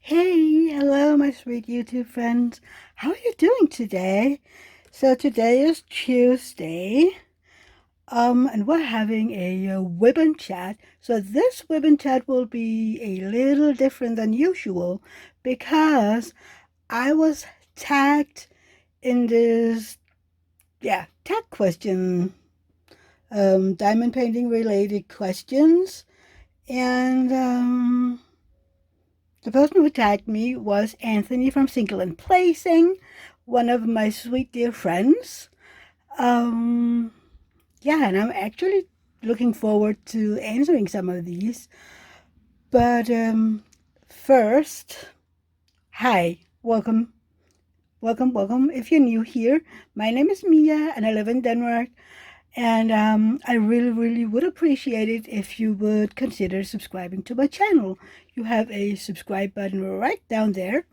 Hey, hello, my sweet YouTube friends. How are you doing today? So today is Tuesday, and we're having a Wip Chat. So this Wip Chat will be a little different than usual because I was tagged in this, tag question, diamond painting related questions, and the person who tagged me was Anthony from Single and Placing, one of my sweet dear friends. Um, and I'm actually looking forward to answering some of these. But first, hi, welcome. If you're new here, my name is Mia and I live in Denmark. And I really would appreciate it if you would consider subscribing to my channel. You have a subscribe button right down there.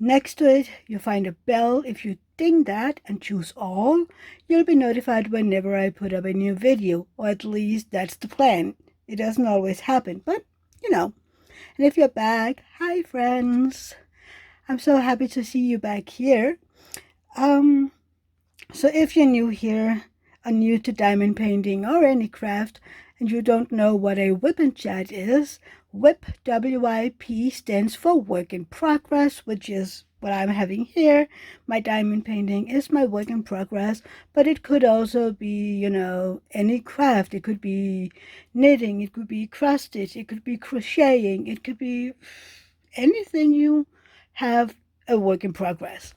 Next to it, you'll find a bell. If you ding that and choose all, you'll be notified whenever I put up a new video, or at least that's the plan. It doesn't always happen, but you know. And if you're back, hi friends. I'm so happy to see you back here. Um, so if you're new here, or new to diamond painting or any craft, and you don't know what a Wip Chat is, WIP, W-I-P, stands for work in progress, which is what I'm having here. My diamond painting is my work in progress, but it could also be, any craft. It could be knitting, it could be cross stitch, it could be crocheting, it could be anything you have a work in progress.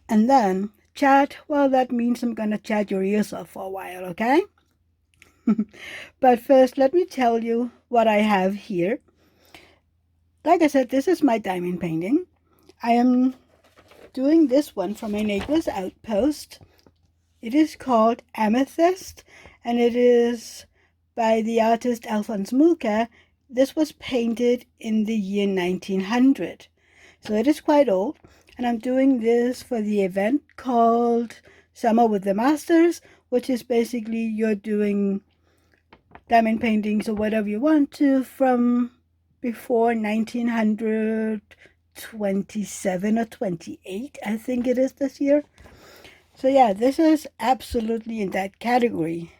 And then chat, well, that means I'm gonna chat your ears off for a while, okay? But first, let me tell you what I have here. Like I said, this is my diamond painting. I am doing this one from my neighbor's Outpost. It is called Amethyst, and it is by the artist Alphonse Mucha. This was painted in the year 1900, so it is quite old. And I'm doing this for the event called Summer with the Masters, which is basically you're doing diamond paintings or whatever you want to from before 1927 or 28, I think it is this year. So yeah, this is absolutely in that category.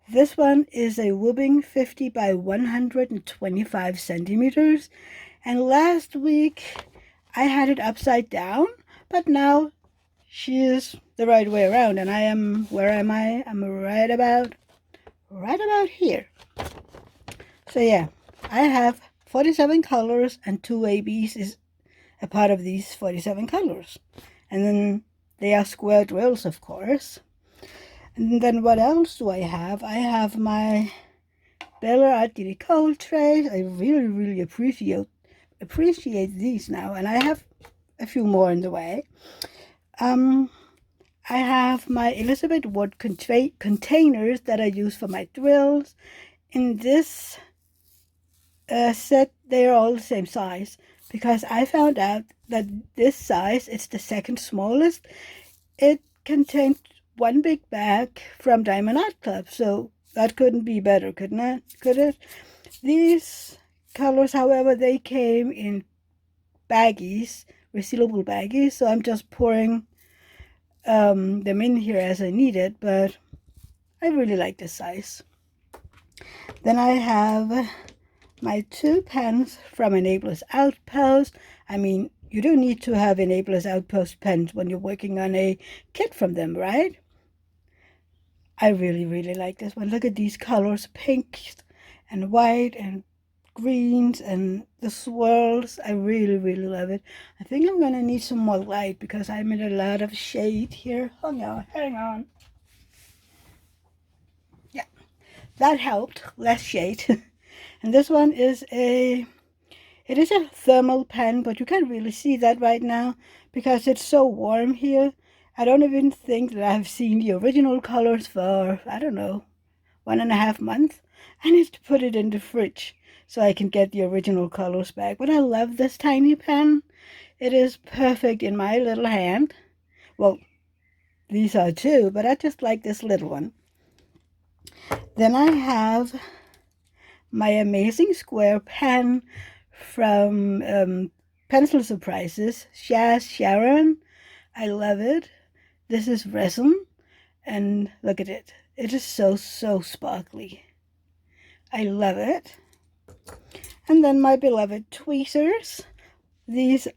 This one is a whooping 50 by 125 centimeters. And last week I had it upside down, but now she is the right way around. And I am, where am I? I'm right about here. So yeah, I have 47 colors, and 2 ABs is a part of these 47 colors. And then they are square drills, of course. And then what else do I have? I have my Bella Art De Nicole trays. I really appreciate these now, and I have a few more on the way. I have my Elizabeth Wood containers that I use for my drills. In this set, they are all the same size because I found out that this size is the second smallest. It contains one big bag from Diamond Art Club, so that couldn't be better, couldn't it? Could it? These colors, however, they came in baggies, resealable baggies, so I'm just pouring them in here as I need it, but I really like this size. Then I have my 2 pens from Enablers Outpost. I mean, you don't need to have Enablers Outpost pens when you're working on a kit from them, right? I really like this one. Look at these colors, pink and white and greens and the swirls. I really love it. I think I'm gonna need some more light because I'm in a lot of shade here. Hang on. Yeah, that helped. Less shade. And this one is it is a thermal pen, but you can't really see that right now because it's so warm here. I don't even think that I've seen the original colors for, I don't know, 1.5 months. I need to put it in the fridge so I can get the original colors back. But I love this tiny pen. It is perfect in my little hand. Well, these are too, but I just like this little one. Then I have my amazing square pen from Pencil Surprises. Sharon. I love it. This is resin, and look at it. It is so sparkly. I love it. And then my beloved tweezers. This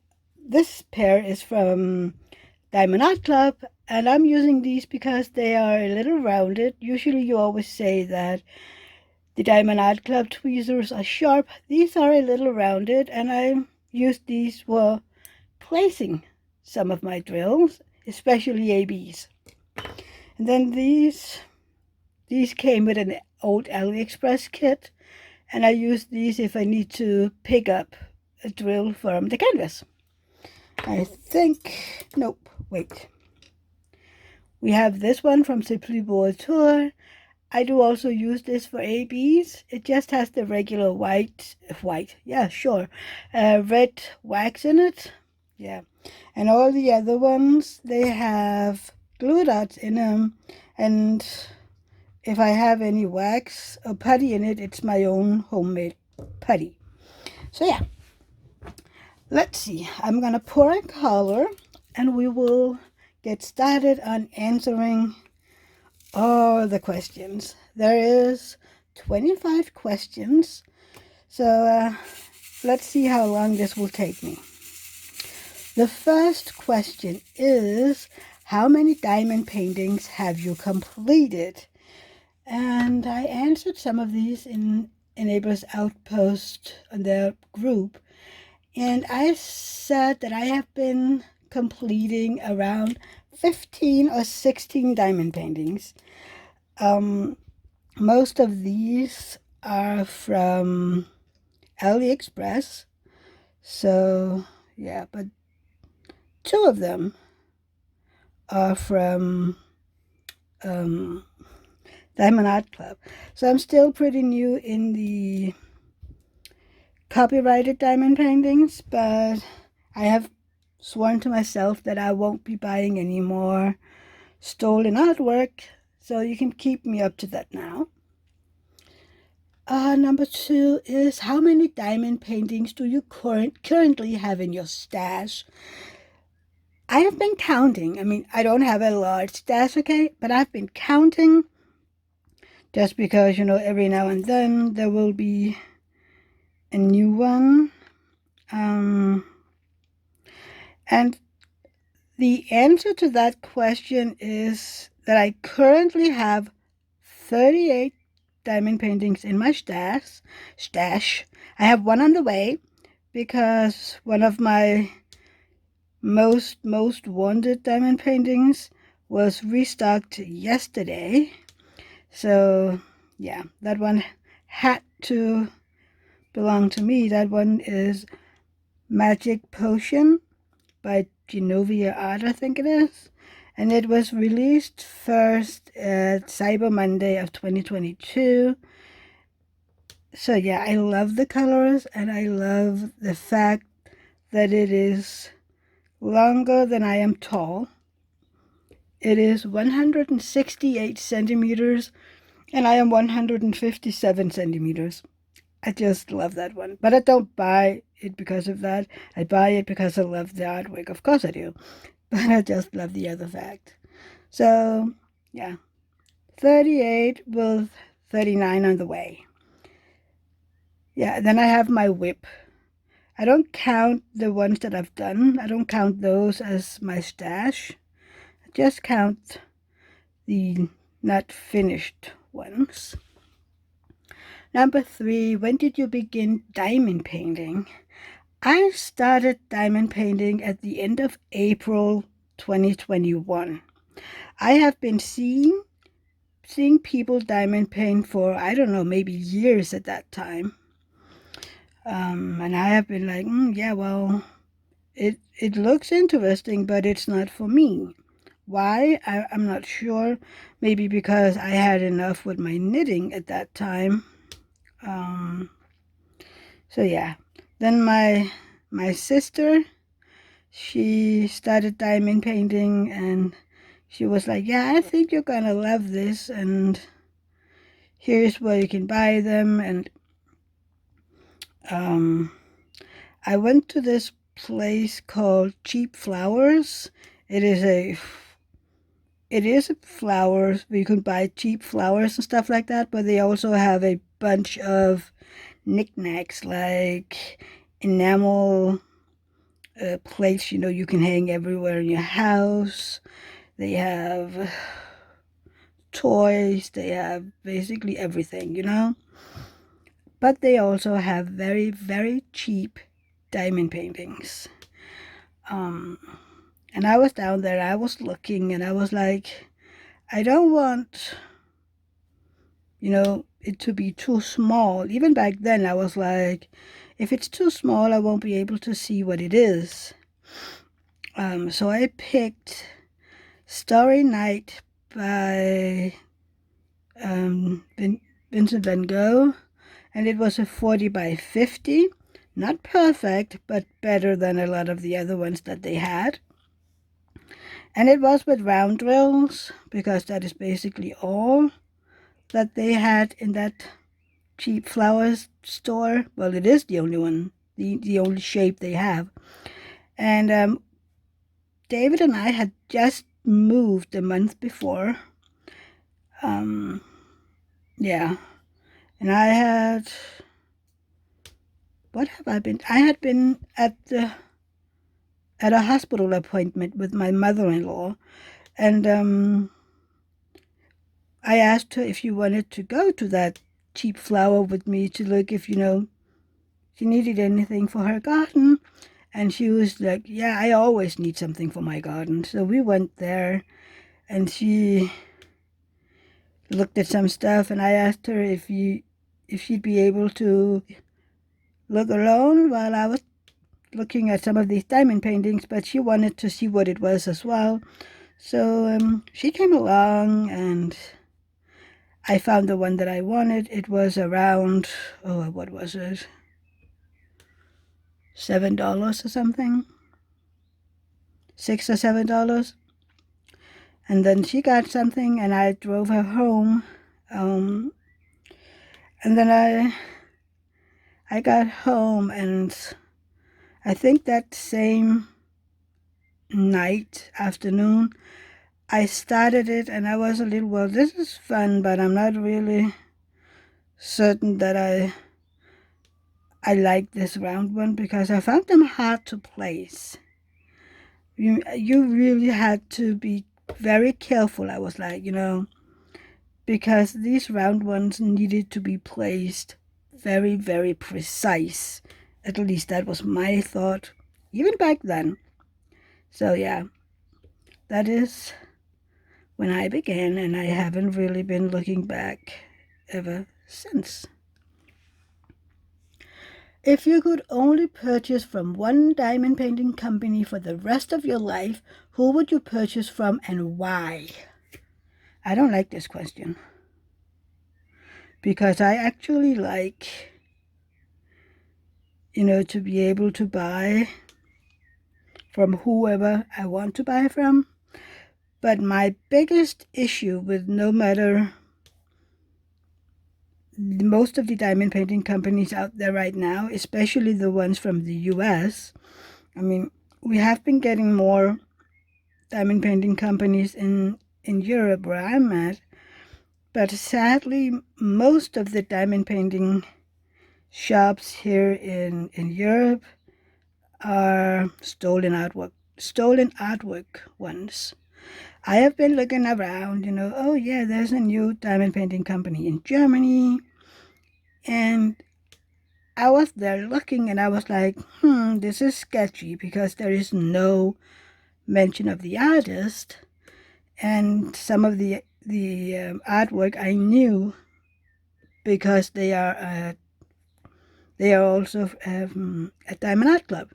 pair is from Diamond Art Club, and I'm using these because they are a little rounded. Usually you always say that the Diamond Art Club tweezers are sharp. These are a little rounded, and I use these for placing some of my drills, especially ABs. And then these came with an old AliExpress kit, and I use these if I need to pick up a drill from the canvas. I think, nope, wait. We have this one from Simply Board Tour. I do also use this for ABs. It just has the regular red wax in it. Yeah. And all the other ones, they have glue dots in them. And if I have any wax or putty in it, it's my own homemade putty. So yeah. Let's see. I'm going to pour a color, and we will get started on answering all the questions. There is 25 questions, so let's see how long this will take me. The first question is, how many diamond paintings have you completed? And I answered some of these in Neighbors Outpost on their group, and I said that I have been completing around 15 or 16 diamond paintings. Most of these are from AliExpress. So, yeah, but 2 of them are from Diamond Art Club. So I'm still pretty new in the copyrighted diamond paintings, but I have sworn to myself that I won't be buying any more stolen artwork, so you can keep me up to that now. Number 2 is, how many diamond paintings do you currently have in your stash? I have been counting. I mean, I don't have a large stash, okay, but I've been counting just because, you know, every now and then there will be a new one. And the answer to that question is that I currently have 38 diamond paintings in my stash. I have one on the way because one of my most wanted diamond paintings was restocked yesterday. So yeah, that one had to belong to me. That one is Magic Potion by Genovia Art, I think it is. And it was released first at Cyber Monday of 2022. So yeah, I love the colors, and I love the fact that it is longer than I am tall. It is 168 centimeters, and I am 157 centimeters. I just love that one. But I don't buy it because of that. I buy it because I love the artwork. Of course I do. But I just love the other fact. So, yeah. 38 with 39 on the way. Yeah, then I have my whip. I don't count the ones that I've done. I don't count those as my stash. I just count the not finished ones. Number 3, when did you begin diamond painting? I started diamond painting at the end of April 2021. I have been seeing people diamond paint for, I don't know, maybe years at that time. And I have been like, yeah, well, it looks interesting, but it's not for me. Why? I'm not sure. Maybe because I had enough with my knitting at that time. So yeah. Then my sister, she started diamond painting, and she was like, yeah, I think you're gonna love this, and here's where you can buy them. And I went to this place called Cheap Flowers. It is a flowers where you can buy cheap flowers and stuff like that, but they also have a bunch of knickknacks like enamel plates, you can hang everywhere in your house. They have toys, they have basically everything. But they also have very, very cheap diamond paintings. And I was down there, I was looking, and I was like, I don't want, it to be too small. Even back then, I was like, if it's too small, I won't be able to see what it is. So I picked Starry Night by Vincent van Gogh, and it was a 40 by 50. Not perfect, but better than a lot of the other ones that they had. And it was with round drills, because that is basically all that they had in that cheap flowers store. Well, it is the only one, the only shape they have. And David and I had just moved a month before. Yeah. And I had, what have I been? I had been at a hospital appointment with my mother-in-law, and I asked her if she wanted to go to that cheap flower with me to look if, she needed anything for her garden. And she was like, yeah, I always need something for my garden. So we went there, and she looked at some stuff, and I asked her if she'd be able to look alone while I was looking at some of these diamond paintings, but she wanted to see what it was as well. So she came along, and I found the one that I wanted. It was around, what was it? $7 or something. $6 or $7. And then she got something, and I drove her home. And then I got home, and I think that same afternoon, I started it, and I was a little, well, this is fun, but I'm not really certain that I like this round one, because I found them hard to place. You really had to be very careful, I was like, because these round ones needed to be placed very, very precise. At least that was my thought, even back then. So yeah, that is when I began, and I haven't really been looking back ever since. If you could only purchase from one diamond painting company for the rest of your life, who would you purchase from and why? I don't like this question, because I actually like, to be able to buy from whoever I want to buy from. But my biggest issue with no matter most of the diamond painting companies out there right now, especially the ones from the US, I mean, we have been getting more diamond painting companies in Europe where I'm at, but sadly, most of the diamond painting shops here in Europe are stolen artwork ones. I have been looking around, oh yeah, there's a new diamond painting company in Germany, and I was there looking, and I was like, this is sketchy, because there is no mention of the artist, and some of the artwork I knew, because they are also a Diamond Art Club.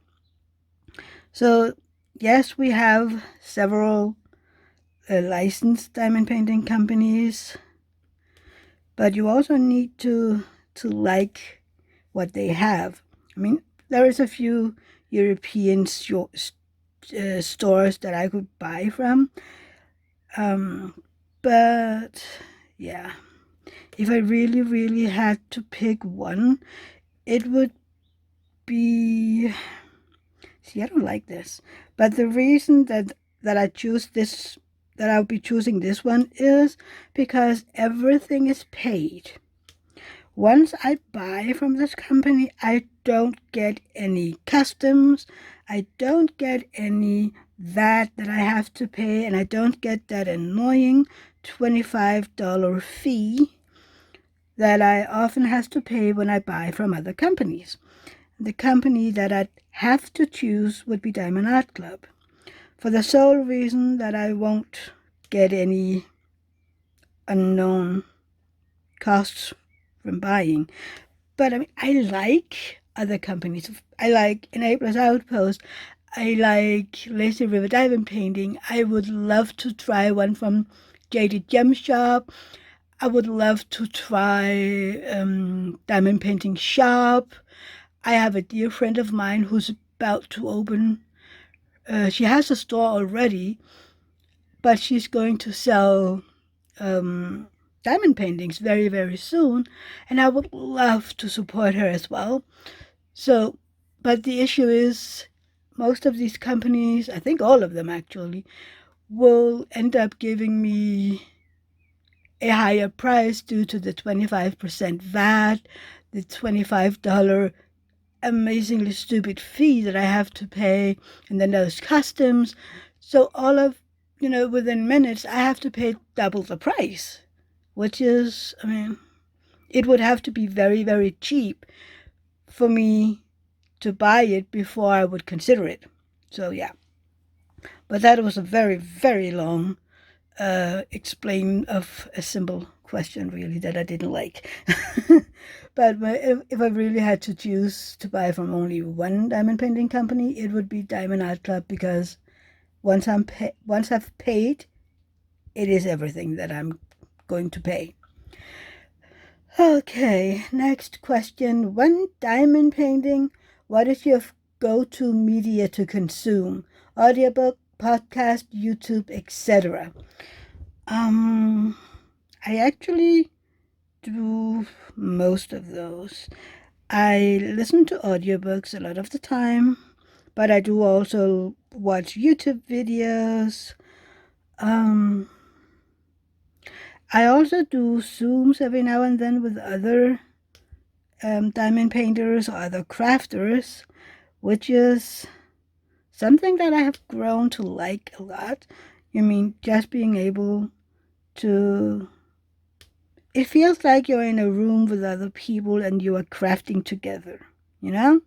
So yes, we have several licensed diamond painting companies, but you also need to like what they have. I mean, there is a few European stores that I could buy from, but yeah, if I really, really had to pick one, it would be... See, I don't like this. But the reason that I choose this, that I'll be choosing this one is because everything is paid. Once I buy from this company, I don't get any customs. I don't get any that I have to pay, and I don't get that annoying $25 fee that I often have to pay when I buy from other companies. The company that I'd have to choose would be Diamond Art Club, for the sole reason that I won't get any unknown costs from buying. But I mean, I like other companies. I like Enablers Outpost. I like Lazy River Diamond Painting. I would love to try one from Jaded Gem Shop. I would love to try Diamond Painting Shop. I have a dear friend of mine who's about to open. She has a store already, but she's going to sell diamond paintings very, very soon, and I would love to support her as well. So, but the issue is, most of these companies, I think all of them actually, will end up giving me a higher price due to the 25% VAT, the $25 amazingly stupid fee that I have to pay, and then there's customs. So all of, within minutes, I have to pay double the price, which is, I mean, it would have to be very, very cheap for me to buy it before I would consider it. So yeah. But that was a very, very long explain of a simple question, really, that I didn't like. But if I really had to choose to buy from only one diamond painting company, it would be Diamond Art Club, because once I've paid, it is everything that I'm going to pay. Okay, next question. When diamond painting, what is your go-to media to consume? Audiobook, podcast, YouTube, etc. I actually do most of those. I listen to audiobooks a lot of the time, but I do also watch YouTube videos. I also do Zooms every now and then with other diamond painters or other crafters, which is something that I have grown to like a lot. I mean, just being able to... It feels like you're in a room with other people and you are crafting together, I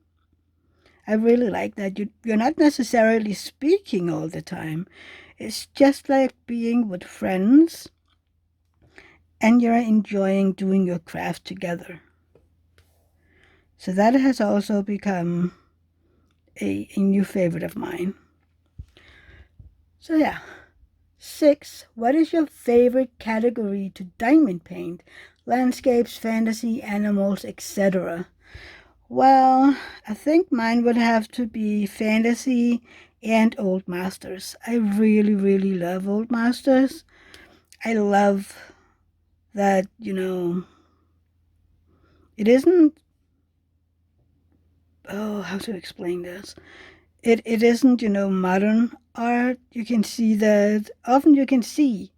really like that. You're not necessarily speaking all the time. It's just like being with friends and you're enjoying doing your craft together. So that has also become a new favorite of mine. So yeah. 6. What is your favorite category to diamond paint? Landscapes, fantasy, animals, etc. Well, I think mine would have to be fantasy and old masters. I really, really love old masters. I love that, it isn't... Oh, how to explain this? It isn't, modern art. You can see that... Often you can see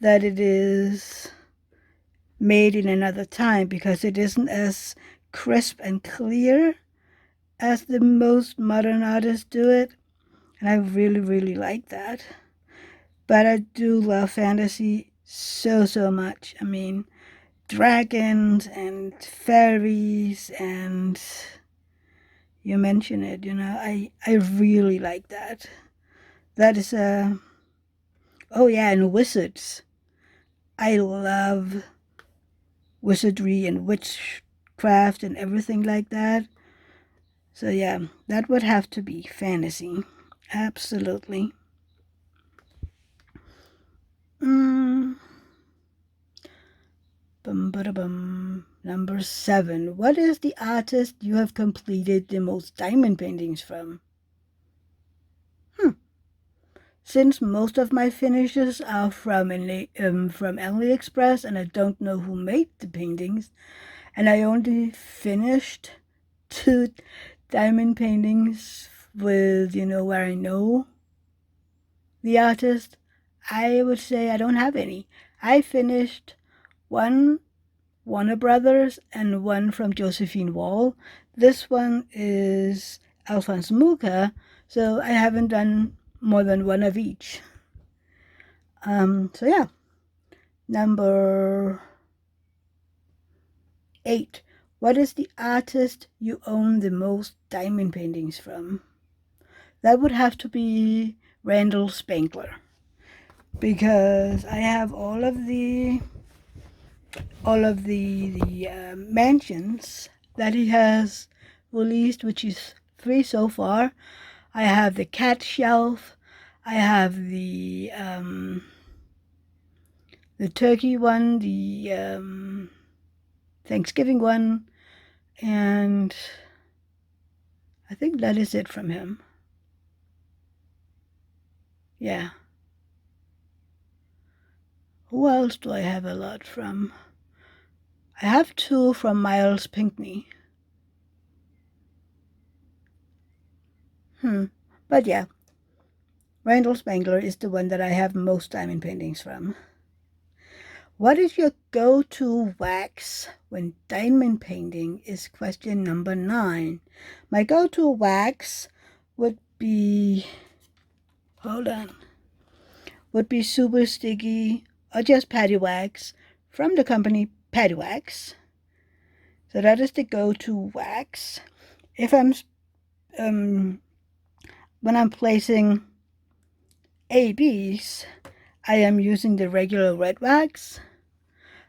that it is made in another time because it isn't as crisp and clear as the most modern artists do it. And I really, really like that. But I do love fantasy so, so much. I mean, dragons and fairies, and you mention it, I really like that. That is a... Oh yeah, and wizards. I love wizardry and witchcraft and everything like that. So yeah, that would have to be fantasy. Absolutely. Bum, ba-da-bum. Number 7. What is the artist you have completed the most diamond paintings from? Since most of my finishes are from AliExpress and I don't know who made the paintings, and I only finished two diamond paintings with, where I know the artist, I would say I don't have any. I finished one Warner Brothers and one from Josephine Wall. This one is Alphonse Mucha, so I haven't done more than one of each. So yeah, number 8. What is the artist you own the most diamond paintings from? That would have to be Randall Spangler, because I have all of the mansions that he has released, which is 3 so far. I have the cat shelf, I have the turkey one, the Thanksgiving one, and I think that is it from him. Yeah. Who else do I have a lot from? I have 2 from Miles Pinckney. But yeah, Randall Spangler is the one that I have most diamond paintings from. What is your go-to wax when diamond painting is question number 9. My go-to wax would be, would be super sticky or just patty wax from the company Patty Wax. So that is the go-to wax. If I'm when I'm placing ABs, I am using the regular red wax.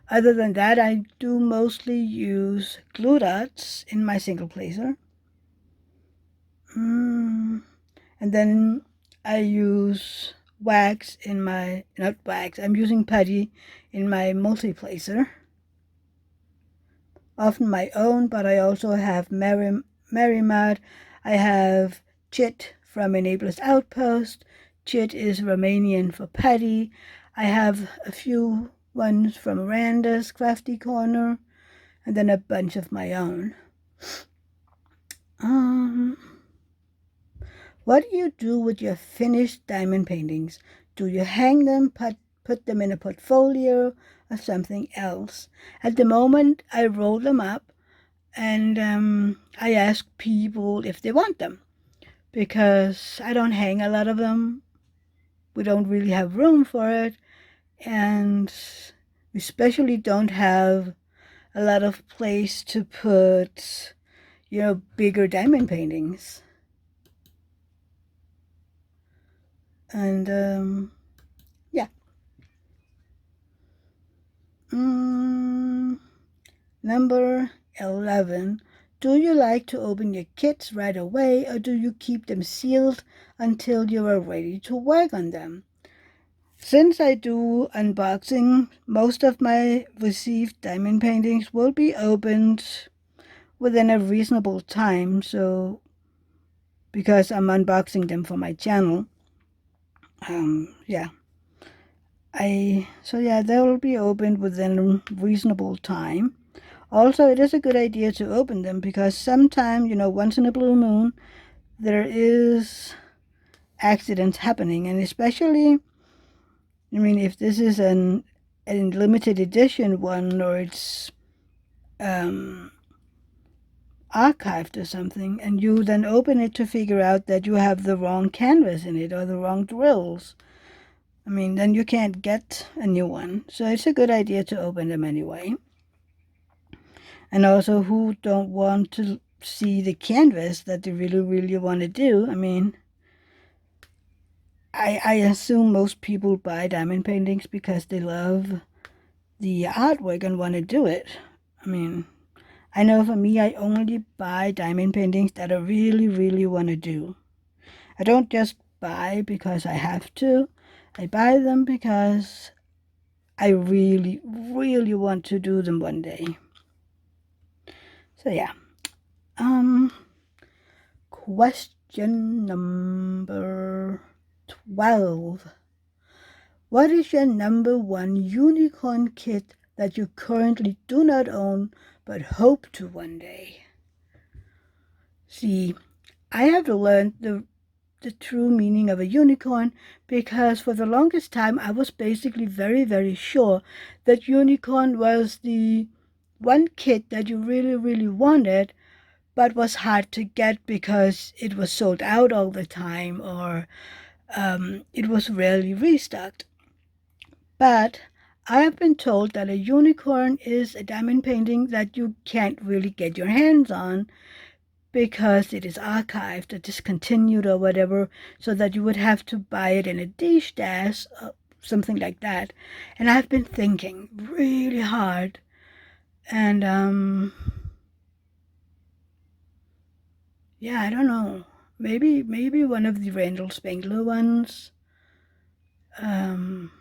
Other than that, I do mostly use glue dots in my single placer. And then I use wax in my, not wax, I'm using putty in my multi-placer. Often my own, but I also have Marimad. I have Chit from Enablers Outpost. Chit is Romanian for putty. I have a few ones from Randa's Crafty Corner, and then a bunch of my own. What do you do with your finished diamond paintings? Do you hang them, put them in a portfolio, or something else? At the moment, I roll them up, and I ask people if they want them, because I don't hang a lot of them. We don't really have room for it, and we especially don't have a lot of place to put, bigger diamond paintings. And yeah. Number 11. Do you like to open your kits right away, or do you keep them sealed until you are ready to work on them? Since I do unboxing, most of my received diamond paintings will be opened within a reasonable time, so because I'm unboxing them for my channel. They will be opened within reasonable time. Also, it is a good idea to open them, because sometimes, once in a blue moon, there is accidents happening, and especially, if this is a limited edition one, or it's archived or something, and you then open it to figure out that you have the wrong canvas in it or the wrong drills, then you can't get a new one. So it's a good idea to open them anyway. And also, who don't want to see the canvas that they really, really want to do? I assume most people buy diamond paintings because they love the artwork and want to do it. I know for me, I only buy diamond paintings that I really, really want to do. I don't just buy because I have to. I buy them because I really, really want to do them one day. So yeah. Question number 12. What is your number 1 unicorn kit that you currently do not own but hope to one day? See, I have learned the true meaning of a unicorn because for the longest time I was basically very, very sure that unicorn was the one kit that you really, really wanted but was hard to get because it was sold out all the time or it was rarely restocked. But I have been told that a unicorn is a diamond painting that you can't really get your hands on because it is archived or discontinued or whatever, so that you would have to buy it in a dash, something like that. And I've been thinking really hard, and yeah, I don't know. Maybe one of the Randall Spangler ones. Um,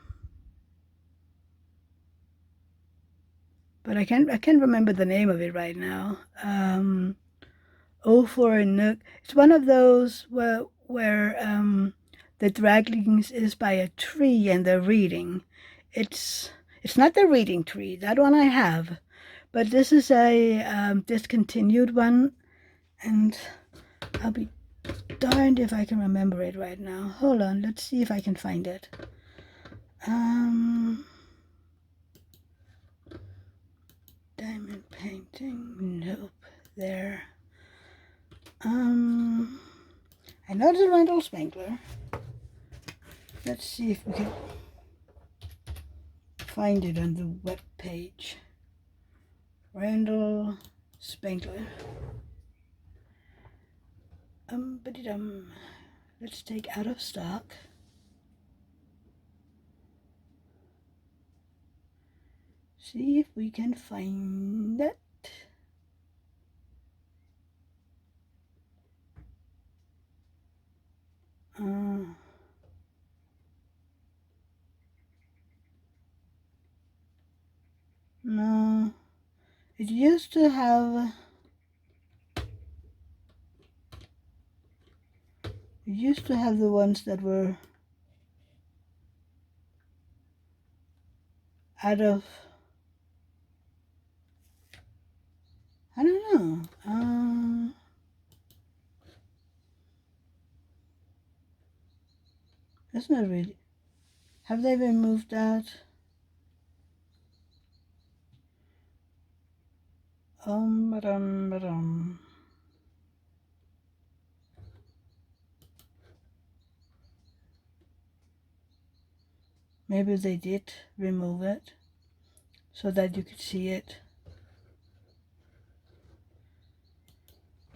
but I can't remember the name of it right now. Oh, for a Nook. It's one of those where the draglings is by a tree and they're reading. It's not the reading tree. That one I have, but this is a discontinued one, and I'll be darned if I can remember it right now. Hold on, let's see if I can find it. Diamond painting. Nope. There. I know it's a Randall Spangler. Let's see if we can find it on the web page. Randall Spangler. Let's take out of stock. See if we can find it. No, it used to have the ones that were out of, I don't know. That's not really. Have they removed that? Ba-dum. Maybe they did remove it so that you could see it.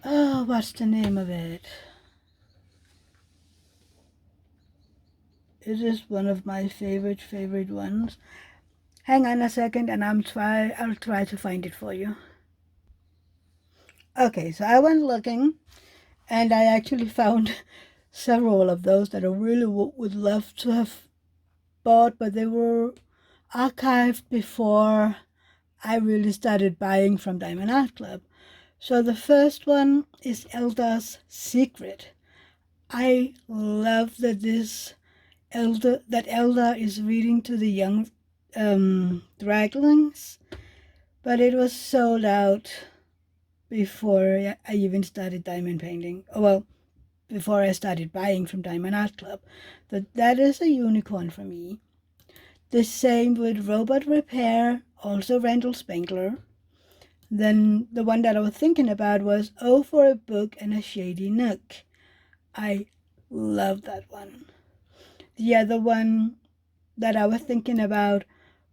Oh, what's the name of it? It is one of my favorite ones. Hang on a second and I'll try to find it for you. Okay, so I went looking and I actually found several of those that I really would love to have bought, but they were archived before I really started buying from Diamond Art Club. So the first one is Elda's Secret. I love that Elda is reading to the young draglings, but it was sold out before I even started diamond painting. Oh, well, before I started buying from Diamond Art Club. That is a unicorn for me. The same with Robot Repair, also Randall Spangler. Then the one that I was thinking about was Oh for a Book and a Shady Nook. I love that one. The other one that I was thinking about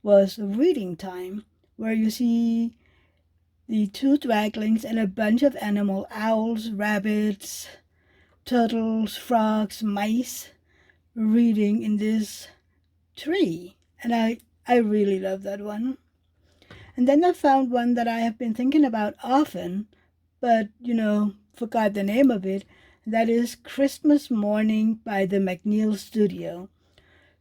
was Reading Time, where you see the two draglings and a bunch of animal owls, rabbits, turtles, frogs, mice reading in this tree. And I really love that one. And then I found one that I have been thinking about often, but, forgot the name of it. That is Christmas Morning by the McNeil Studio.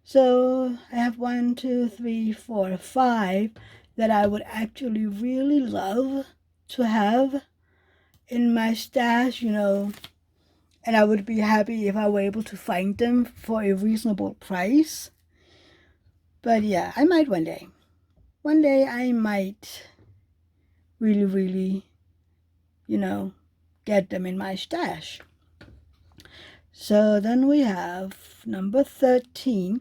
So I have 1, 2, 3, 4, 5 that I would actually really love to have in my stash, and I would be happy if I were able to find them for a reasonable price. But yeah, I might one day. One day I might really, really, get them in my stash. So then we have number 13.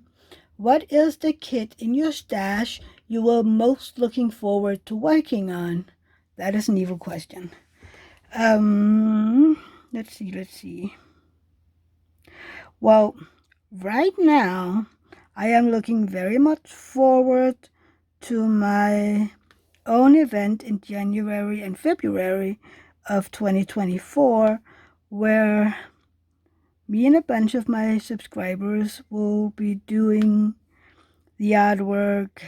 What is the kit in your stash you were most looking forward to working on? That is an evil question. Let's see. Well, right now, I am looking very much forward to my own event in January and February of 2024, where me and a bunch of my subscribers will be doing the artwork,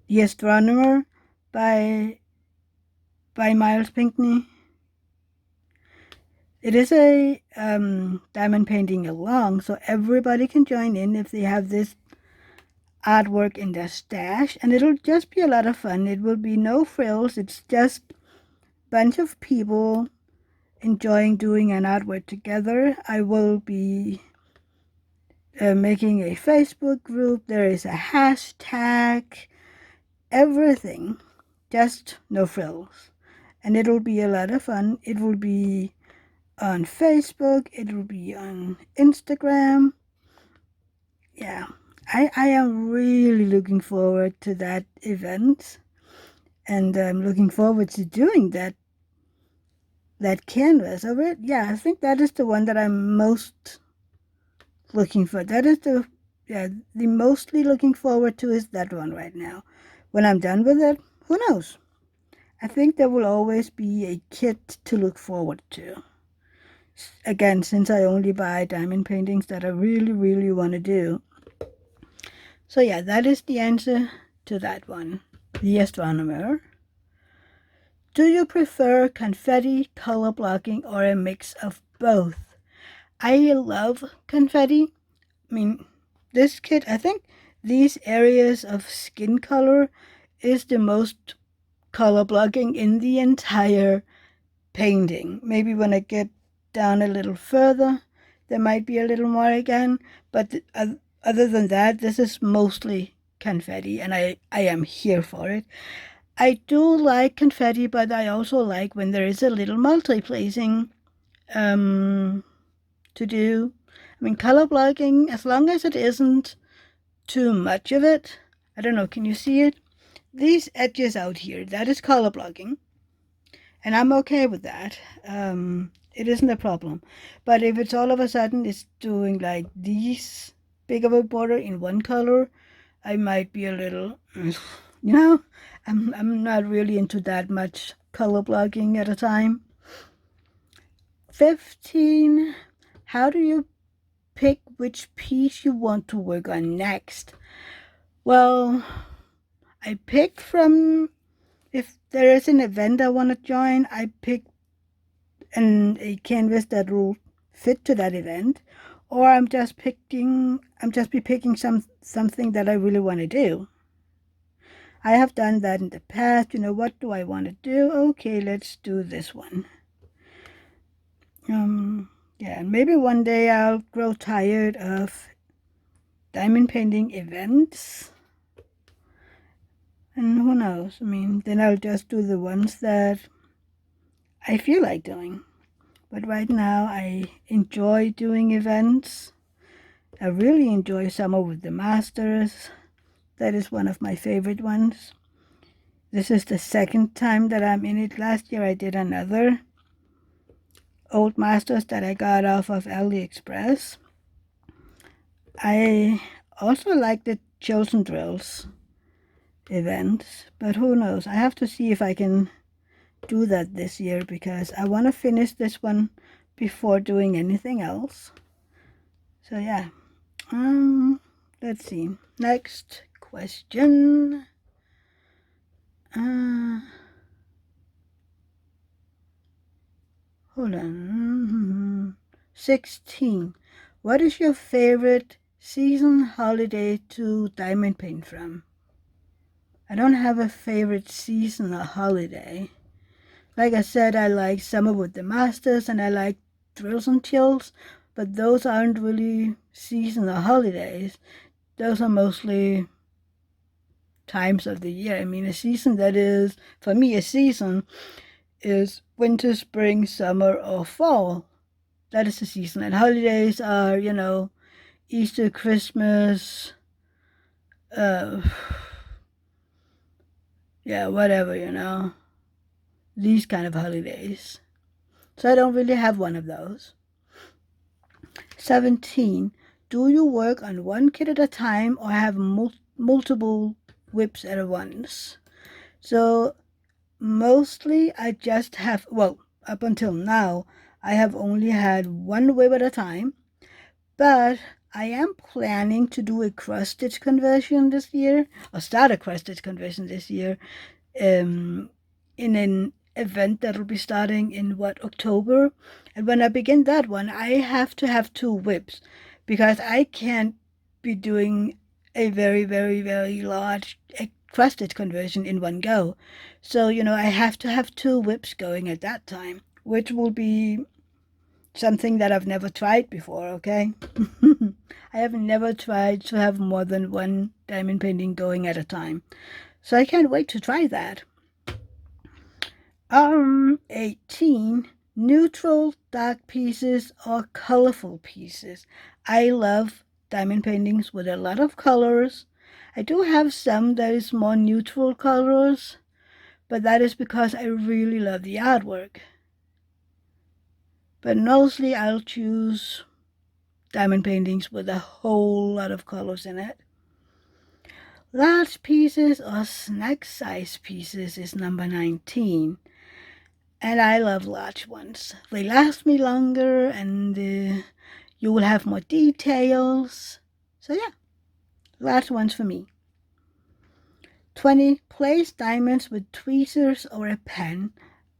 The Astronomer by Miles Pinckney. It is a diamond painting along, so everybody can join in if they have this artwork in their stash, and it'll just be a lot of fun. It will be no frills. It's just a bunch of people enjoying doing an artwork together. I will be making a Facebook group. There is a hashtag, everything, just no frills, and it'll be a lot of fun. It will be on Facebook, it will be on Instagram. Yeah, I am really looking forward to that event, and I'm looking forward to doing that canvas of it. Yeah, I think that is the one that I'm most looking for. That is the mostly looking forward to is that one right now. When I'm done with it, who knows? I think there will always be a kit to look forward to. Again, since I only buy diamond paintings that I really, really want to do. So yeah, that is the answer to that one. The Astronomer. Do you prefer confetti, color blocking, or a mix of both? I love confetti. I mean, this kit, I think these areas of skin color is the most color blocking in the entire painting. Maybe when I get down a little further, there might be a little more again, but other than that, this is mostly confetti, and I am here for it. I do like confetti, but I also like when there is a little multi-placing to do. I mean, color blocking, as long as it isn't too much of it. I don't know, can you see it? These edges out here, that is color blocking. And I'm okay with that. It isn't a problem. But if it's all of a sudden it's doing like these big of a border in one color, I might be a little, I'm not really into that much color blocking at a time. 15, how do you pick which piece you want to work on next? Well, I pick from, if there is an event I want to join, I pick a canvas that will fit to that event, or I'm just picking something that I really want to do. I have done that in the past. What do I want to do? Okay, let's do this one. Yeah, maybe one day I'll grow tired of diamond painting events, and who knows? I mean, then I'll just do the ones that I feel like doing. But right now, I enjoy doing events. I really enjoy Summer with the Masters. That is one of my favorite ones. This is the second time that I'm in it. Last year I did another old Masters that I got off of AliExpress. I also like the Chosen Drills events, but who knows? I have to see if I can do that this year, because I want to finish this one before doing anything else. So yeah, let's see. Next question. Hold on. 16. What is your favorite season, holiday to diamond paint from? I don't have a favorite season or holiday. Like I said, I like Summer with the Masters, and I like Drills and Chills, but those aren't really season or holidays. Those are mostly times of the year. I mean, a season that is, for me, a season is winter, spring, summer, or fall. That is the season. And holidays are, Easter, Christmas, uh, yeah, whatever. These kind of holidays. So I don't really have one of those. 17. Do you work on one kit at a time or have multiple whips at once? So mostly I just have, well, up until now, I have only had one whip at a time, but I am planning to do a cross-stitch conversion this year, or start a cross-stitch conversion this year, in an event that will be starting in October. And when I begin that one, I have to have two whips because I can't be doing a very, very, very large cross stitch conversion in one go. So, I have to have two whips going at that time, which will be something that I've never tried before, okay? I have never tried to have more than one diamond painting going at a time. So I can't wait to try that. 18. Neutral dark pieces or colorful pieces. I love diamond paintings with a lot of colors. I do have some that is more neutral colors, but that is because I really love the artwork. But mostly I'll choose diamond paintings with a whole lot of colors in it. Large pieces or snack size pieces is number 19. And I love large ones. They last me longer and you will have more details. So yeah, large ones for me. 20. Place diamonds with tweezers or a pen.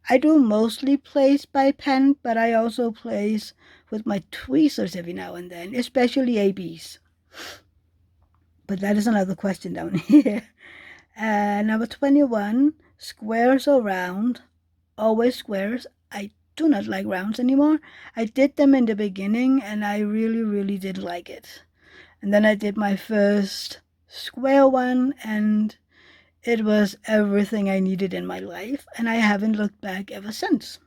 I do mostly place by pen, but I also place with my tweezers every now and then, especially ABs. But that is another question down here. Number 21. Squares or round. Always squares. I do not like rounds anymore. I did them in the beginning and I really, really did like it. And then I did my first square one and it was everything I needed in my life and I haven't looked back ever since.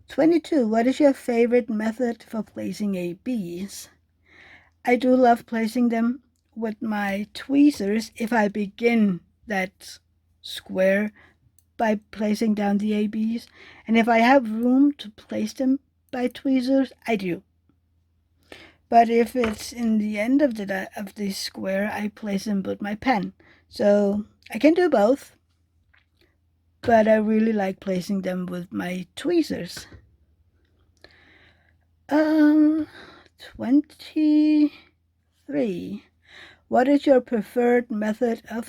22. What is your favorite method for placing ABs? I do love placing them with my tweezers if I begin that square by placing down the ABs, and if I have room to place them by tweezers, I do. But if it's in the end of the square, I place them with my pen. So I can do both, but I really like placing them with my tweezers. 23. What is your preferred method of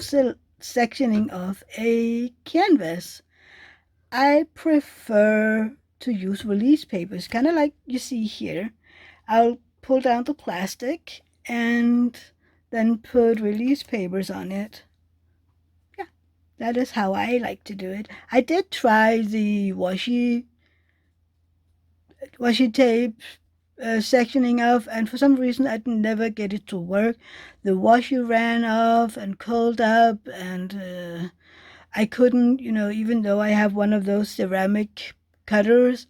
sectioning of a canvas? I prefer to use release papers, kind of like you see here. I'll pull down the plastic and then put release papers on it. Yeah, that is how I like to do it. I did try the washi tape sectioning off, and for some reason I never get it to work. The washi ran off and curled up, and I couldn't, even though I have one of those ceramic cutters,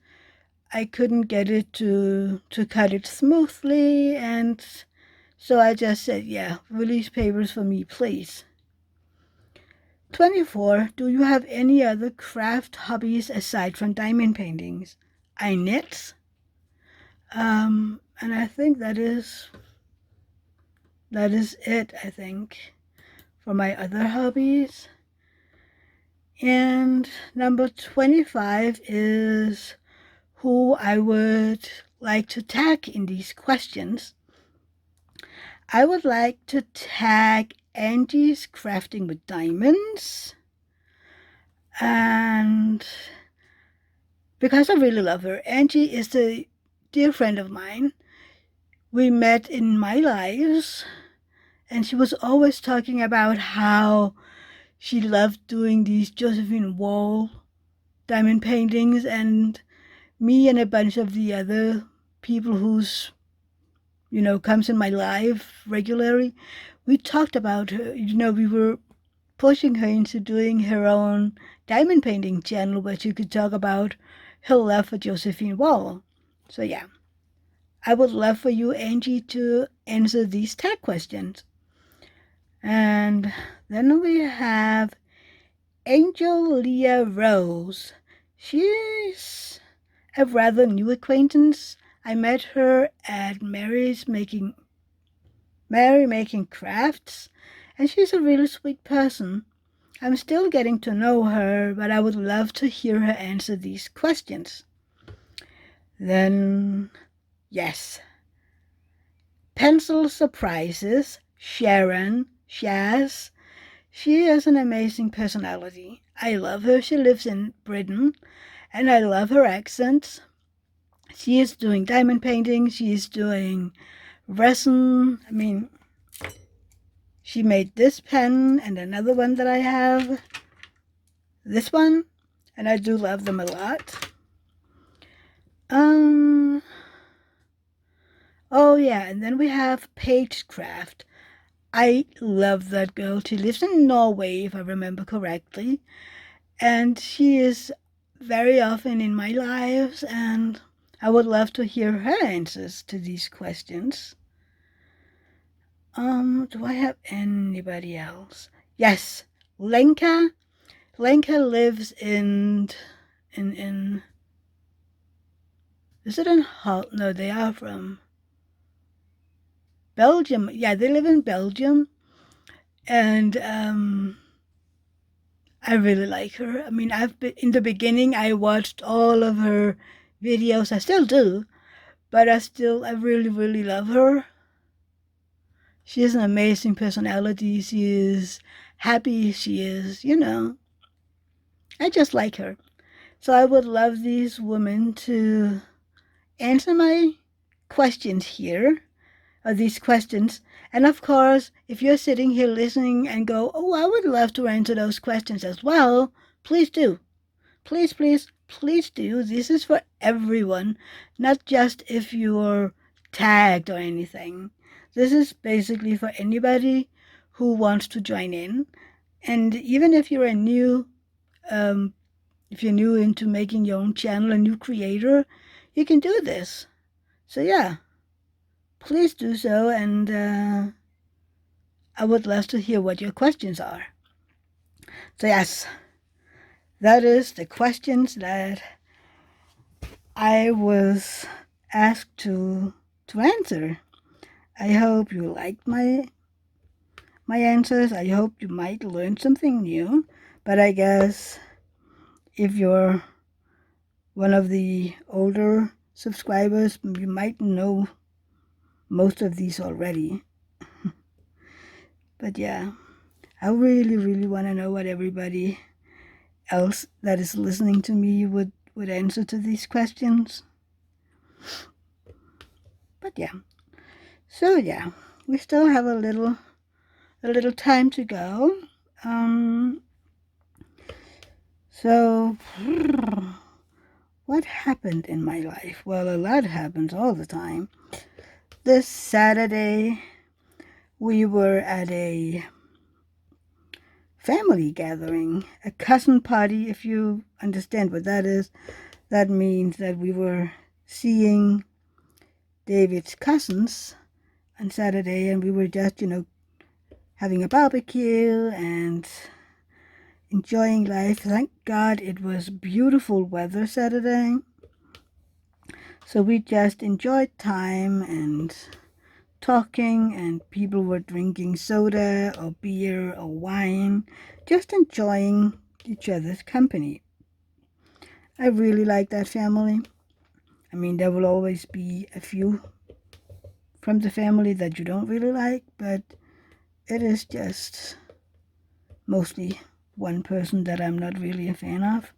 I couldn't get it to cut it smoothly, and so I just said, yeah, release papers for me, please. 24. Do you have any other craft hobbies aside from diamond paintings? I knit. And I think that is it, I think, for my other hobbies. And number 25 is who I would like to tag in these questions. I would like to tag Angie's Crafting with Diamonds. And because I really love her, Angie is a dear friend of mine. We met in my lives, and she was always talking about how she loved doing these Josephine Wall diamond paintings, and me and a bunch of the other people who's comes in my life regularly, we talked about her. We were pushing her into doing her own diamond painting channel where she could talk about her love for Josephine Wall. So yeah, I would love for you, Angie, to answer these tag questions. And then we have Angel Leah Rose. She's a rather new acquaintance. I met her at Mary Making Crafts, and she's a really sweet person. I'm still getting to know her, but I would love to hear her answer these questions. Then, yes. Pencil Surprises, Sharon, Shaz. She has an amazing personality. I love her. She lives in Britain, and I love her accent. She is doing diamond painting. She is doing resin. She made this pen and another one that I have. This one, and I do love them a lot. Oh yeah, and then we have Pagecraft. I love that girl. She lives in Norway, if I remember correctly. And she is very often in my lives, and I would love to hear her answers to these questions. Do I have anybody else? Yes, Lenka. Lenka lives in is it in Hull? No, they are from Belgium. Yeah, they live in Belgium. And I really like her. In the beginning, I watched all of her videos. I still do, but I really, really love her. She has an amazing personality. She is happy. She is, I just like her. So I would love these women to answer my questions here, or these questions. And of course, if you're sitting here listening and go, oh, I would love to answer those questions as well, please do. Please, please, please do. This is for everyone, not just if you're tagged or anything. This is basically for anybody who wants to join in. And even if you're if you're new into making your own channel, a new creator, you can do this. So yeah, please do so, and I would love to hear what your questions are. So yes, that is the questions that I was asked to answer. I hope you liked my answers. I hope you might learn something new. But I guess if you're one of the older subscribers, you might know most of these already. But yeah, I really, really want to know what everybody else that is listening to me would answer to these questions. But yeah, so yeah, we still have a little time to go. So what happened in my life? Well, a lot happens all the time. This Saturday, we were at a family gathering, a cousin party, if you understand what that is. That means that we were seeing David's cousins on Saturday, and we were just, having a barbecue and enjoying life. Thank God it was beautiful weather Saturday. So we just enjoyed time and talking, and people were drinking soda or beer or wine, just enjoying each other's company. I really like that family. There will always be a few from the family that you don't really like, but it is just mostly one person that I'm not really a fan of.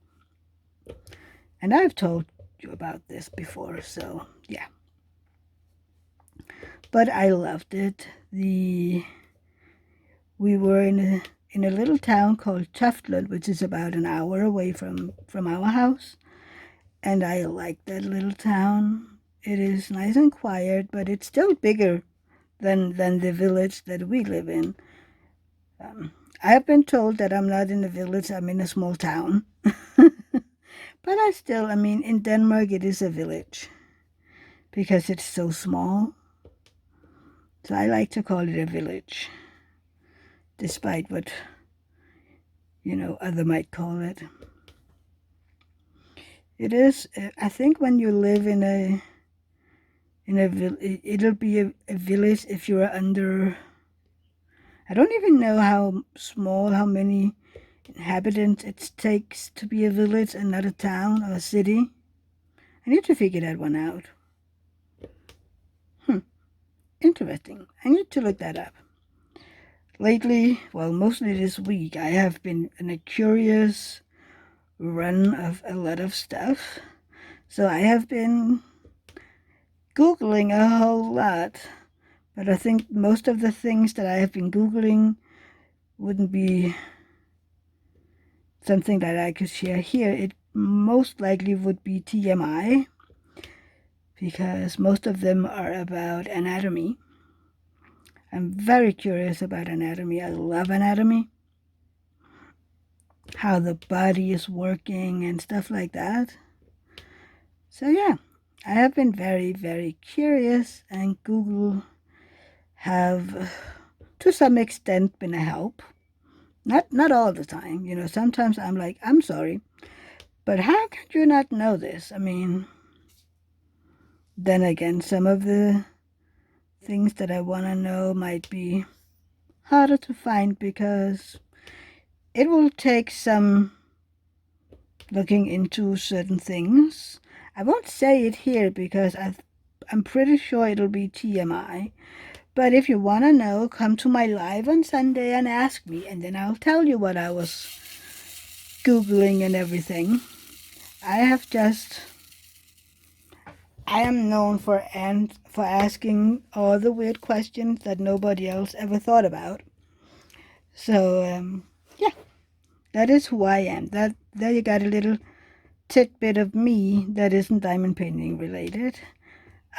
And I've told you about this before, so yeah. But I loved it. We were in a little town called Tuftlund, which is about an hour away from our house. And I like that little town. It is nice and quiet, but it's still bigger than the village that we live in. I have been told that I'm not in a village, I'm in a small town. But I mean, in Denmark it is a village because it's so small. So I like to call it a village, despite what, other might call it. It is, I think when you live it'll be a village if you're under, I don't even know how many inhabitants it takes to be a village and not a town or a city. I need to figure that one out. Interesting. I need to look that up. Lately, well, mostly this week, I have been in a curious run of a lot of stuff. So I have been Googling a whole lot. But I think most of the things that I have been Googling wouldn't be something that I could share here. It most likely would be TMI, because most of them are about anatomy. I'm very curious about anatomy. I love anatomy, how the body is working and stuff like that. So yeah, I have been very, very curious, and Google have, to some extent, been a help. Not all the time. Sometimes I'm like, I'm sorry, but how could you not know this? I mean, then again, some of the things that I want to know might be harder to find because it will take some looking into certain things. I won't say it here because I'm pretty sure it'll be TMI. But if you want to know, come to my live on Sunday and ask me, and then I'll tell you what I was Googling and everything. I am known for asking all the weird questions that nobody else ever thought about. So, yeah, that is who I am. There you got a little tidbit of me that isn't diamond painting related.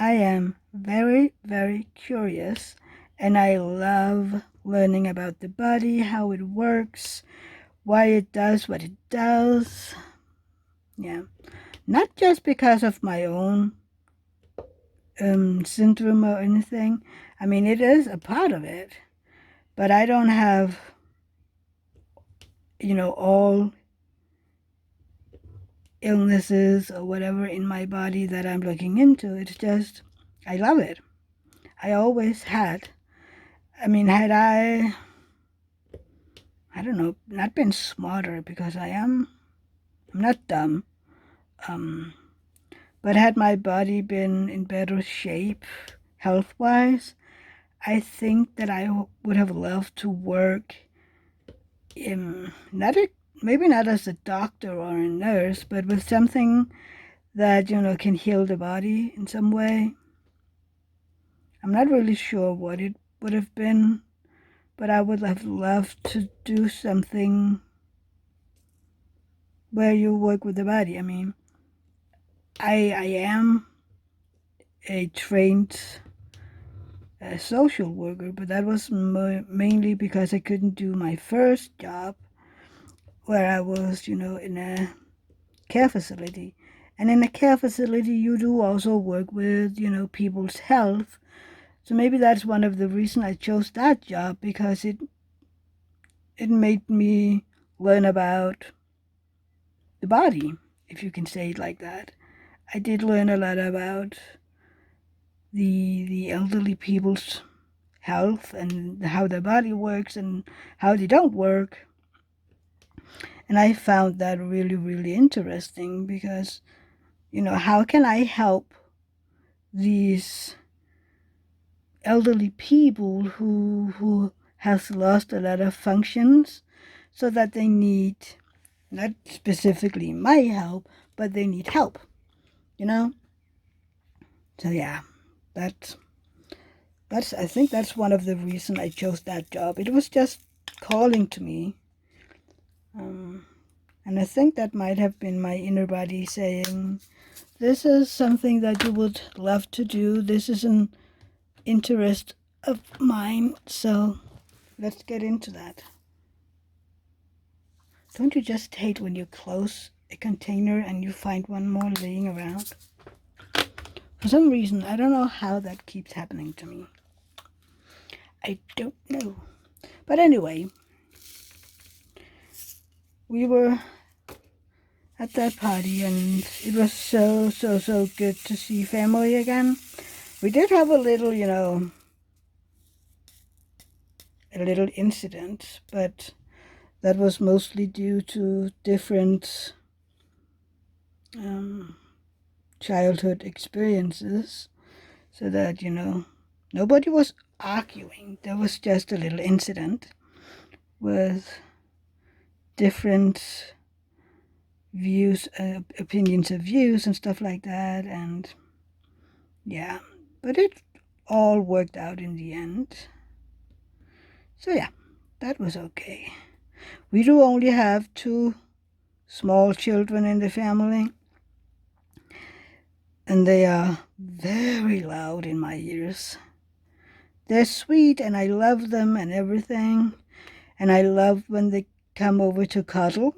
I am very, very curious, and I love learning about the body, how it works, why it does what it does. Yeah, not just because of my own syndrome or anything. I mean, it is a part of it, but I don't have, all illnesses or whatever in my body that I'm looking into. It's just, I love it. I always had. I mean, had I don't know, not been smarter, because I'm not dumb, but had my body been in better shape health-wise, I think that I would have loved to work in, maybe not as a doctor or a nurse, but with something that, can heal the body in some way. I'm not really sure what it would have been, but I would have loved to do something where you work with the body. I mean, I am a trained social worker, but that was mainly because I couldn't do my first job, where I was, in a care facility. And in a care facility, you do also work with, people's health. So maybe that's one of the reasons I chose that job, because it made me learn about the body, if you can say it like that. I did learn a lot about the elderly people's health and how their body works and how they don't work. And I found that really, really interesting, because, how can I help these elderly people who has lost a lot of functions, so that they need not specifically my help, but they need help, So yeah, that's I think that's one of the reasons I chose that job. It was just calling to me. And I think that might have been my inner body saying, this is something that you would love to do. This is an interest of mine. So let's get into that. Don't you just hate when you close a container and you find one more laying around? For some reason, I don't know how that keeps happening to me. I don't know. But anyway, we were at that party and it was so good to see family again. We did have a little, a little incident, but that was mostly due to different childhood experiences, so that, nobody was arguing. There was just a little incident with different views, opinions of views and stuff like that, and yeah, but it all worked out in the end. So yeah, that was okay. We do only have 2 small children in the family, and they are very loud in my ears. They're sweet and I love them and everything, and I love when they come over to cuddle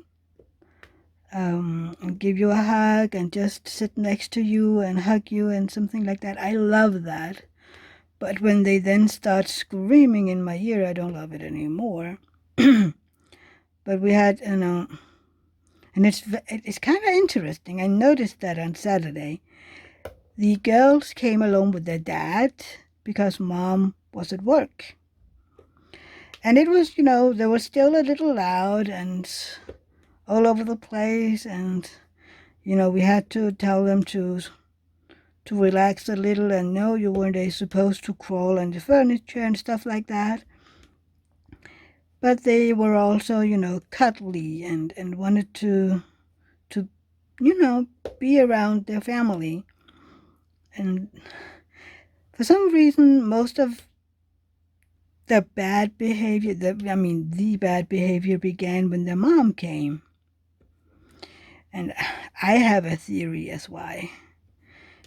and give you a hug and just sit next to you and hug you and something like that. I love that. But when they then start screaming in my ear, I don't love it anymore. But we had, and it's kind of interesting. I noticed that on Saturday, the girls came alone with their dad because mom was at work. And it was, they were still a little loud and all over the place, and, we had to tell them to relax a little, and no, you weren't supposed to crawl on the furniture and stuff like that. But they were also, cuddly and wanted to be around their family. And for some reason, most of the bad behavior, the bad behavior began when their mom came. And I have a theory as why.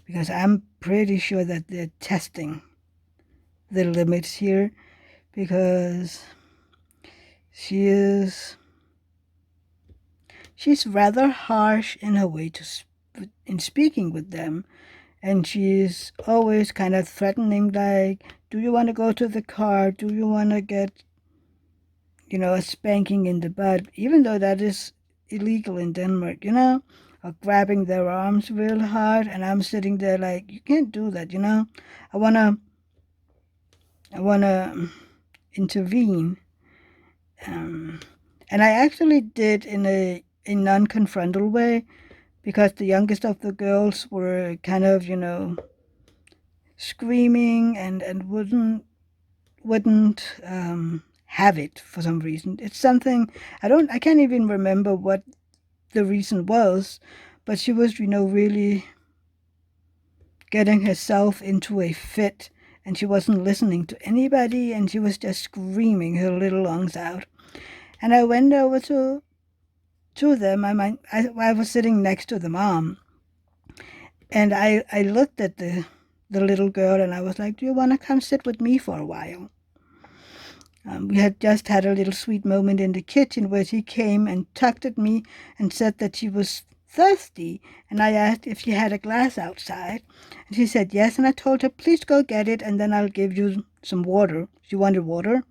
Because I'm pretty sure that they're testing the limits here, because she's rather harsh in her way in speaking with them, and she's always kind of threatening, like, do you want to go to the car? Do you want to get, a spanking in the butt, even though that is illegal in Denmark, or grabbing their arms real hard, and I'm sitting there like, you can't do that, I wanna intervene, and I actually did in a non-confrontal way, because the youngest of the girls were kind of, screaming and wouldn't have it for some reason. It's something I can't even remember what the reason was, but she was, really getting herself into a fit, and she wasn't listening to anybody, and she was just screaming her little lungs out. And I went over to them. I was sitting next to the mom, and I looked at the little girl, and I was like, do you want to come sit with me for a while? We had just had a little sweet moment in the kitchen where she came and tugged at me and said that she was thirsty, and I asked if she had a glass outside, and she said yes, and I told her, please go get it, and then I'll give you some water. She wanted water,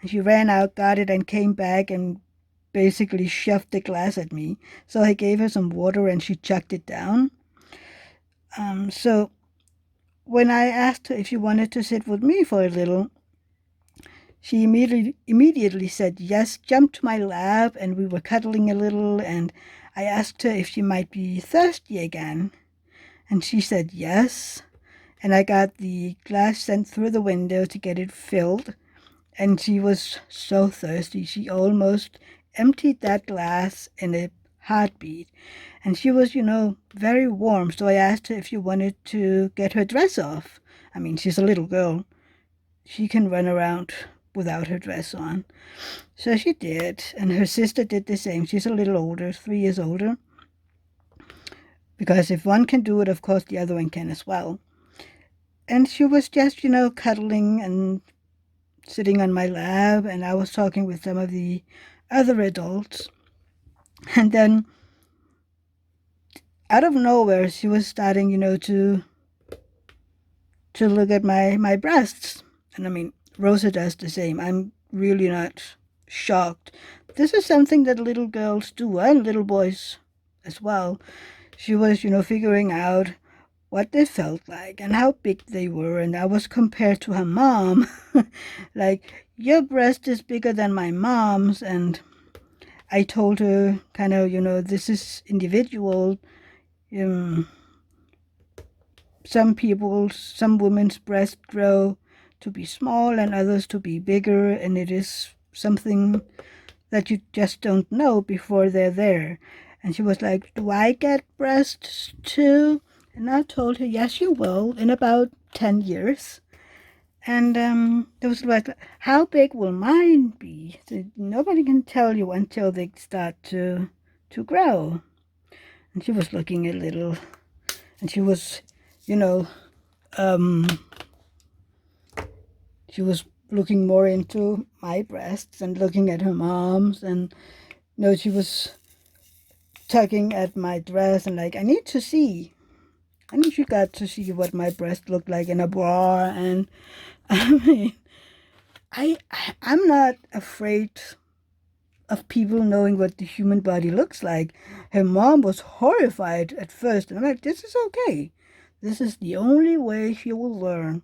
and she ran out, got it, and came back and basically shoved the glass at me. So I gave her some water, and she chucked it down. So when I asked her if she wanted to sit with me for a little, she immediately said yes, jumped to my lap, and we were cuddling a little, and I asked her if she might be thirsty again, and she said yes, and I got the glass sent through the window to get it filled, and she was so thirsty. She almost emptied that glass in a heartbeat, and she was, very warm, so I asked her if she wanted to get her dress off. I mean, she's a little girl. She can run around without her dress on. So she did, and her sister did the same. She's a little older, 3 years older. Because if one can do it, of course the other one can as well. And she was just, cuddling and sitting on my lap, and I was talking with some of the other adults. And then out of nowhere, she was starting, to look at my breasts. And I mean, Rosa does the same. I'm really not shocked. This is something that little girls do, and little boys as well. She was, figuring out what they felt like and how big they were. And I was compared to her mom. Like, your breast is bigger than my mom's. And I told her, kind of, this is individual. Um, some women's breasts grow to be small and others to be bigger, and it is something that you just don't know before they're there. And she was like, do I get breasts too? And I told her, yes, you will, in about 10 years. And there was like, how big will mine be? So nobody can tell you until they start to grow. And she was looking a little, and she was, you know, um, she was looking more into my breasts and looking at her mom's, and she was tugging at my dress and like, I need to see. And she got to see what my breast looked like in a bra. And I mean, I'm not afraid of people knowing what the human body looks like. Her mom was horrified at first, and I'm like, this is okay. This is the only way she will learn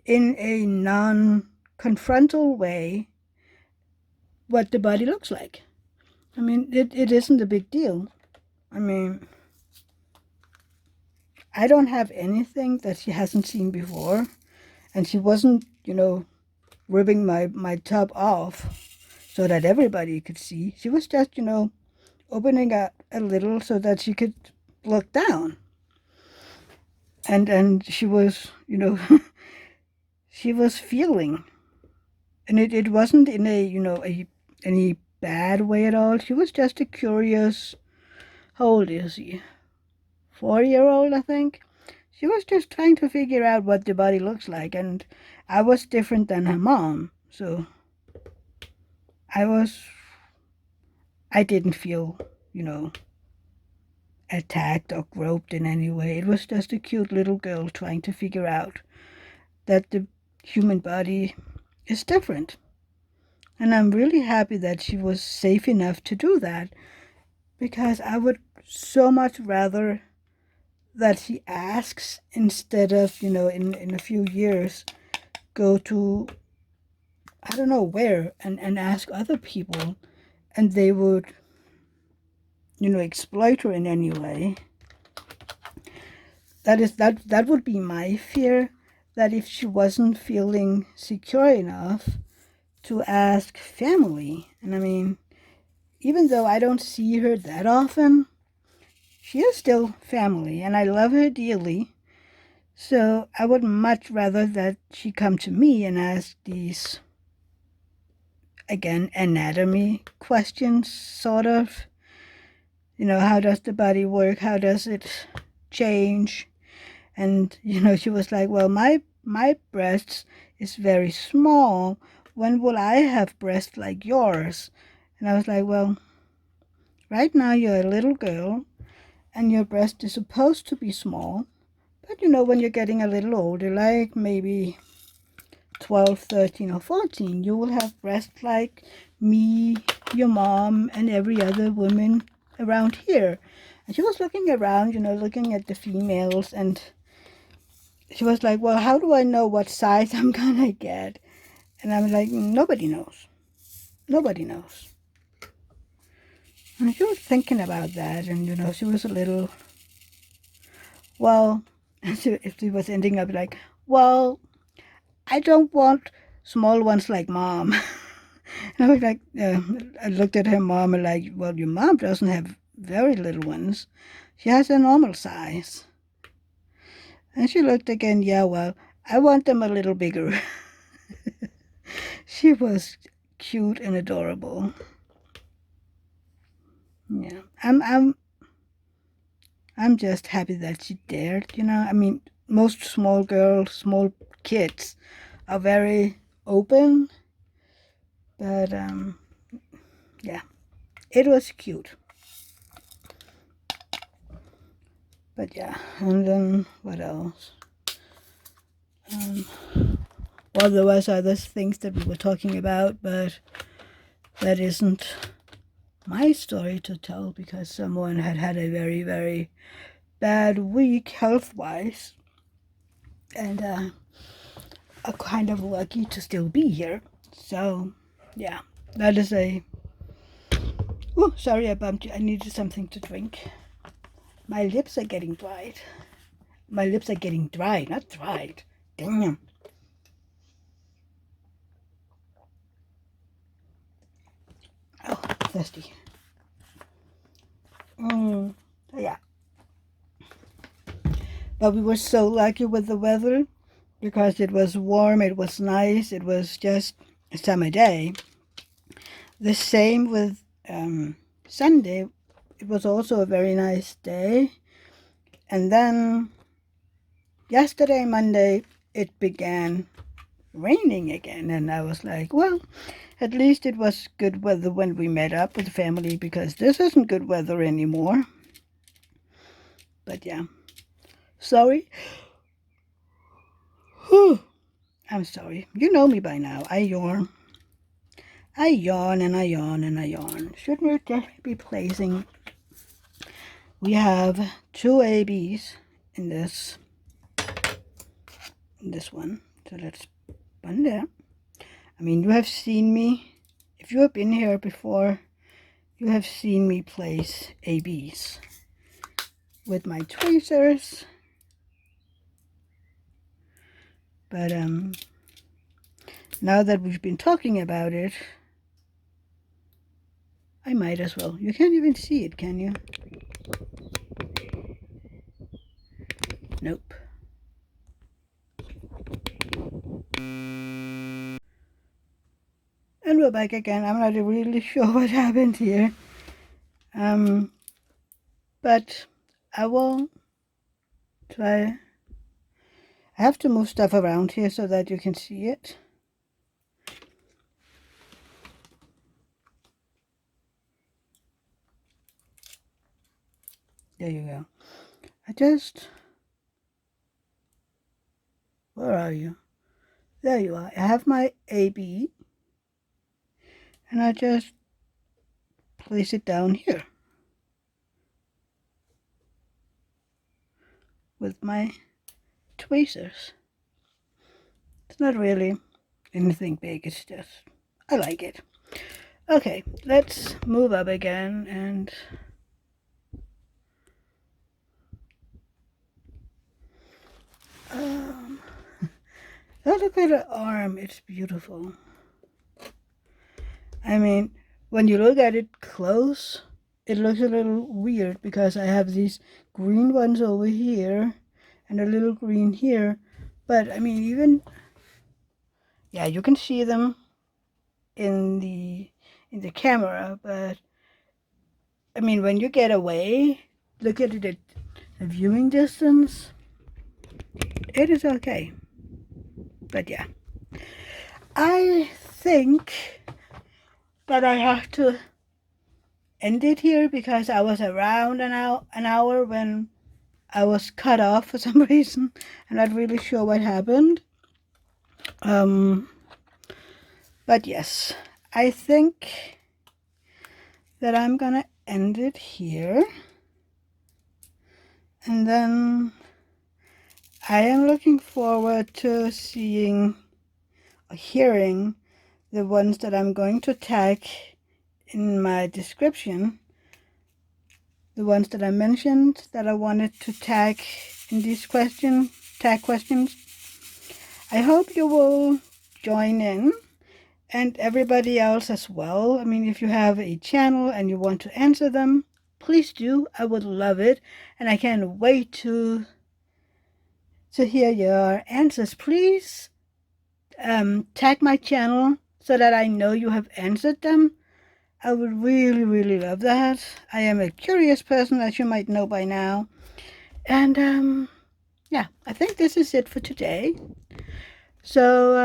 in a non-confrontal way what the body looks like. I mean, it isn't a big deal. I mean, I don't have anything that she hasn't seen before, and she wasn't, ripping my top off so that everybody could see. She was just, opening up a little so that she could look down. And she was, she was feeling. And it wasn't in any bad way at all. She was just a curious, how old is she? 4-year-old, I think. She was just trying to figure out what the body looks like, and I was different than her mom, so I didn't feel, attacked or groped in any way. It was just a cute little girl trying to figure out that the human body is different. And I'm really happy that she was safe enough to do that, because I would so much rather that she asks instead of, in a few years, go to, I don't know where, and ask other people, and they would, exploit her in any way. That would be my fear, that if she wasn't feeling secure enough to ask family. And I mean, even though I don't see her that often, she is still family, and I love her dearly. So I would much rather that she come to me and ask these, again, anatomy questions, sort of. How does the body work? How does it change? And, she was like, well, my breasts is very small. When will I have breasts like yours? And I was like, well, right now you're a little girl, and your breast is supposed to be small. But, when you're getting a little older, like maybe 12, 13, or 14, you will have breasts like me, your mom, and every other woman around here. And she was looking around, looking at the females, and she was like, well, how do I know what size I'm gonna get? And I'm like, nobody knows. Nobody knows. And she was thinking about that, and, she was a little, well, if she was ending up like, well, I don't want small ones like mom. And I was like, I looked at her mom and like, well, your mom doesn't have very little ones. She has a normal size. And she looked again, yeah, well, I want them a little bigger. She was cute and adorable. Yeah, I'm just happy that she dared, I mean, most small girls, small kids are very open, but yeah, it was cute. But yeah, and then what else? Well, there was other things that we were talking about, but that isn't my story to tell because someone had had a very, very bad week health-wise, and I'm kind of lucky to still be here. So, yeah, that is a... Oh, sorry, I bumped you. I needed something to drink. My lips are getting dried. My lips are getting dry, not dried. Damn. Oh, thirsty. Yeah. But we were so lucky with the weather because it was warm, it was nice, it was just a summer day. The same with Sunday. It was also a very nice day. And then yesterday, Monday, it began raining again. And I was like, well, at least it was good weather when we met up with the family because this isn't good weather anymore. But yeah, sorry. I'm sorry. You know me by now. I yawn. I yawn and I yawn and I yawn. Shouldn't we just be placing... We have 2 ABs in this one. So let's put there. I mean, you have seen me. If you have been here before, you have seen me place ABs with my tweezers. But now that we've been talking about it, I might as well. You can't even see it, can you? Nope. And we're back again. I'm not really sure what happened here. But I will try. I have to move stuff around here so that you can see it. There you go. Where are you? There you are. I have my AB. And I just place it down here with my tweezers. It's not really anything big, it's just, I like it. Okay, let's move up again and look at the arm, it's beautiful. I mean, when you look at it close, it looks a little weird because I have these green ones over here and a little green here. But I mean, even, yeah, you can see them in the camera, but I mean, when you get away, look at it at the viewing distance, it is okay. But yeah, I think that I have to end it here because I was around an hour when I was cut off for some reason. I'm not really sure what happened. But yes, I think that I'm gonna end it here. And then I am looking forward to seeing or hearing the ones that I'm going to tag in my description. The ones that I mentioned that I wanted to tag in these tag questions. I hope you will join in, and everybody else as well. I mean, if you have a channel and you want to answer them, please do. I would love it, and I can't wait to hear your answers. Please tag my channel so that I know you have answered them. I would really, really love that. I am a curious person, as you might know by now. And yeah, I think this is it for today. So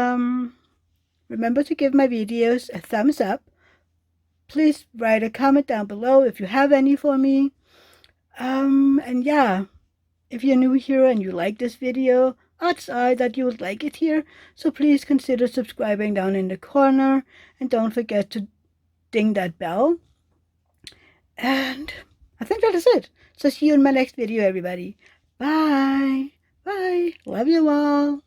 remember to give my videos a thumbs up. Please write a comment down below if you have any for me. And yeah, If you're new here and you like this video, odds are that you would like it here, so please consider subscribing down in the corner, and don't forget to ding that bell. And I think that is it. So see you in my next video, everybody. Bye. Bye. Love you all.